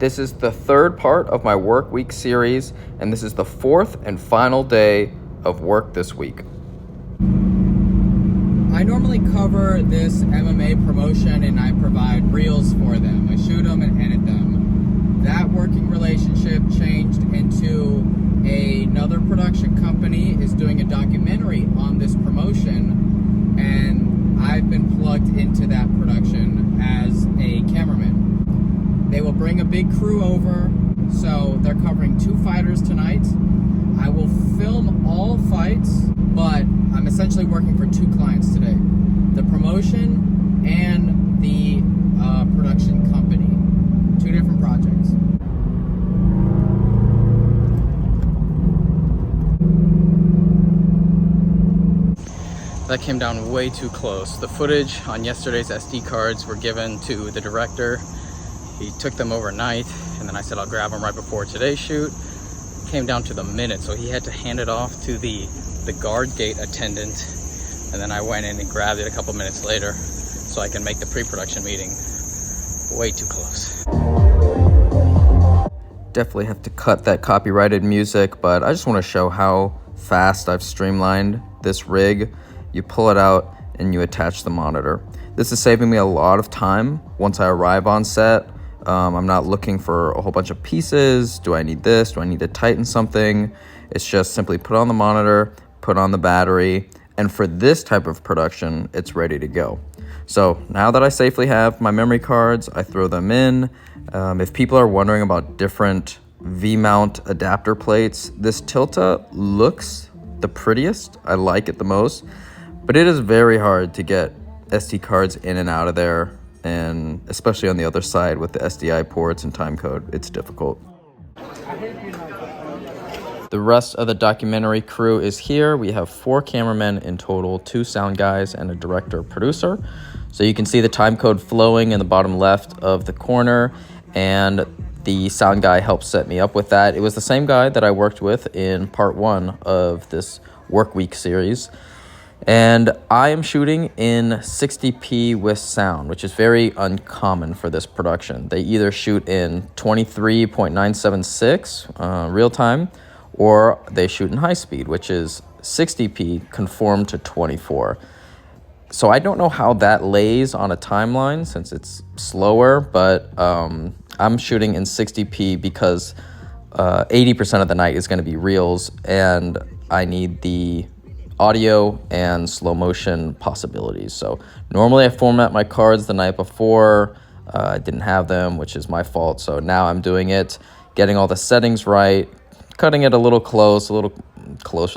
This is the third part of my work week series, and this is the fourth and final day of work this week. I normally cover this MMA promotion and I provide reels for them. I shoot them and edit them. That working relationship changed into another production company is doing a documentary on this promotion, and I've been plugged into that production as a cameraman. They will bring a big crew over, so they're covering 2 fighters tonight. I will film all fights, but I'm essentially working for 2 clients today. The promotion and the production company. 2 different projects. That came down way too close. The footage on yesterday's SD cards were given to the director. He took them overnight, and then I said I'll grab them right before today's shoot. Came down to the minute, so he had to hand it off to the guard gate attendant, and then I went in and grabbed it a couple minutes later so I can make the pre-production meeting. Way too close. Definitely have to cut that copyrighted music, but I just want to show how fast I've streamlined this rig. You pull it out and you attach the monitor. This is saving me a lot of time once I arrive on set. I'm not looking for a whole bunch of pieces. Do I need this? Do I need to tighten something? It's just simply put on the monitor, put on the battery, and for this type of production, it's ready to go. So now that I safely have my memory cards, I throw them in. If people are wondering about different V-mount adapter plates, this Tilta looks the prettiest. I like it the most, but it is very hard to get SD cards in and out of there, and especially on the other side with the SDI ports and timecode, it's difficult. The rest of the documentary crew is here. We have 4 cameramen in total, 2 sound guys and a director-producer. So you can see the timecode flowing in the bottom left of the corner, and the sound guy helped set me up with that. It was the same guy that I worked with in part 1 of this work week series. And I am shooting in 60p with sound, which is very uncommon for this production. They either shoot in 23.976 real time, or they shoot in high speed, which is 60p conformed to 24. So I don't know how that lays on a timeline since it's slower, but I'm shooting in 60p because 80% of the night is going to be reels, and I need the audio and slow motion possibilities. So normally I format my cards the night before. I didn't have them, which is my fault. So now I'm doing it, getting all the settings right, cutting it a little closer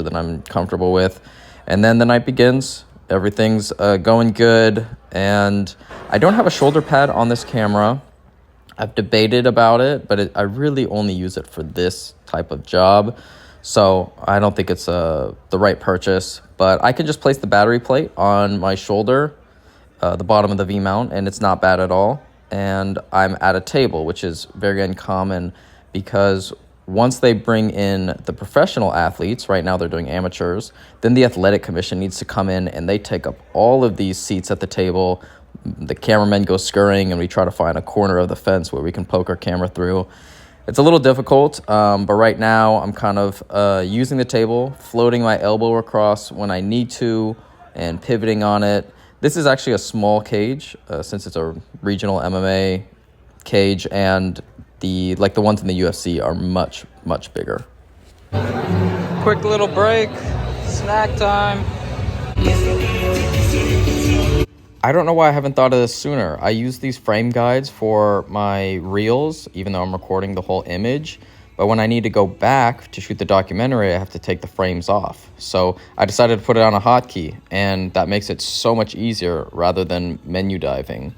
than I'm comfortable with. And then the night begins. Everything's going good. And I don't have a shoulder pad on this camera. I've debated about it, but I really only use it for this type of job. So I don't think it's the right purchase, but I can just place the battery plate on my shoulder, the bottom of the V-mount, and it's not bad at all. And I'm at a table, which is very uncommon because once they bring in the professional athletes, right now they're doing amateurs, then the athletic commission needs to come in and they take up all of these seats at the table. The cameramen go scurrying and we try to find a corner of the fence where we can poke our camera through. It's a little difficult, but right now I'm kind of using the table, floating my elbow across when I need to, and pivoting on it. This is actually a small cage since it's a regional MMA cage, and the ones in the UFC are much, much bigger. Quick little break, snack time. I don't know why I haven't thought of this sooner. I use these frame guides for my reels, even though I'm recording the whole image. But when I need to go back to shoot the documentary, I have to take the frames off. So I decided to put it on a hotkey, and that makes it so much easier rather than menu diving.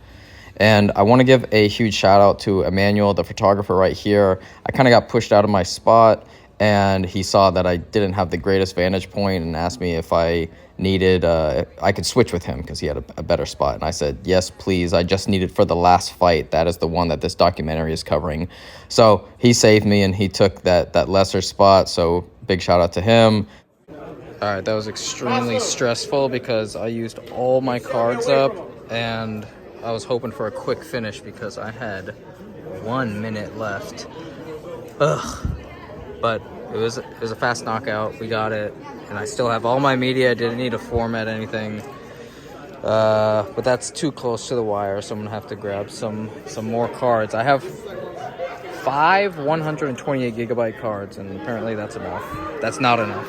And I want to give a huge shout out to Emmanuel, the photographer right here. I kind of got pushed out of my spot, and he saw that I didn't have the greatest vantage point and asked me if I needed, I could switch with him because he had a better spot. And I said, yes, please. I just need it for the last fight. That is the one that this documentary is covering. So he saved me and he took that lesser spot. So big shout out to him. All right, that was extremely stressful because I used all my cards up and I was hoping for a quick finish because I had 1 minute left. Ugh. But it was a fast knockout. We got it, and I still have all my media. I didn't need to format anything. But that's too close to the wire, so I'm gonna have to grab some more cards. I have 5 128 gigabyte cards, and apparently that's enough. That's not enough.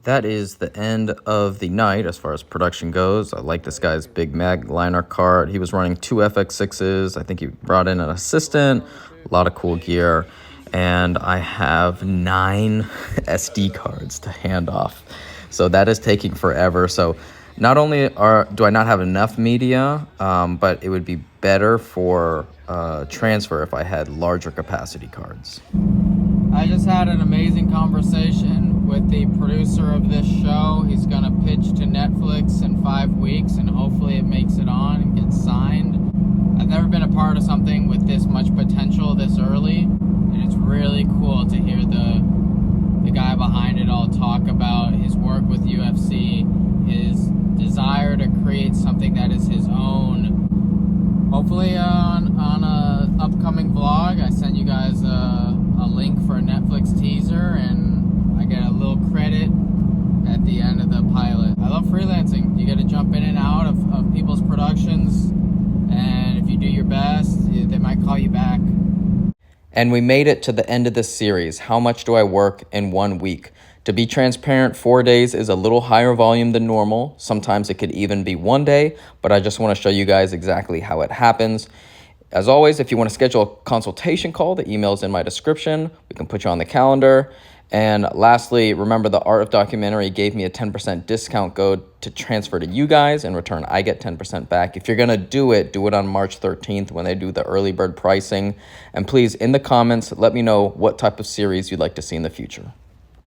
That is the end of the night as far as production goes. I like this guy's big mag liner cart. He was running 2 FX6s. I think he brought in an assistant, a lot of cool gear. And I have 9 SD cards to hand off. So that is taking forever. So not only do I not have enough media, but it would be better for transfer if I had larger capacity cards. I just had an amazing conversation with the producer of this show. He's gonna pitch to Netflix in 5 weeks, and hopefully it makes it on and gets signed. I've never been a part of something with this much potential this early, and it's really cool to hear the guy behind it all talk about his work with UFC, his desire to create something that is his own. Hopefully on a upcoming vlog, I send you guys a link for a Netflix teaser, and I get a little credit at the end of the pilot. I love freelancing. You get to jump in and out of people's productions, and if you do your best, they might call you back. And we made it to the end of this series. How much do I work in 1 week? To be transparent, 4 days is a little higher volume than normal. Sometimes it could even be 1 day, but I just want to show you guys exactly how it happens. As always, if you want to schedule a consultation call, the email's in my description. We can put you on the calendar. And lastly, remember the Art of Documentary gave me a 10% discount code to transfer to you guys. In return, I get 10% back. If you're going to do it on March 13th when they do the early bird pricing. And please, in the comments, let me know what type of series you'd like to see in the future.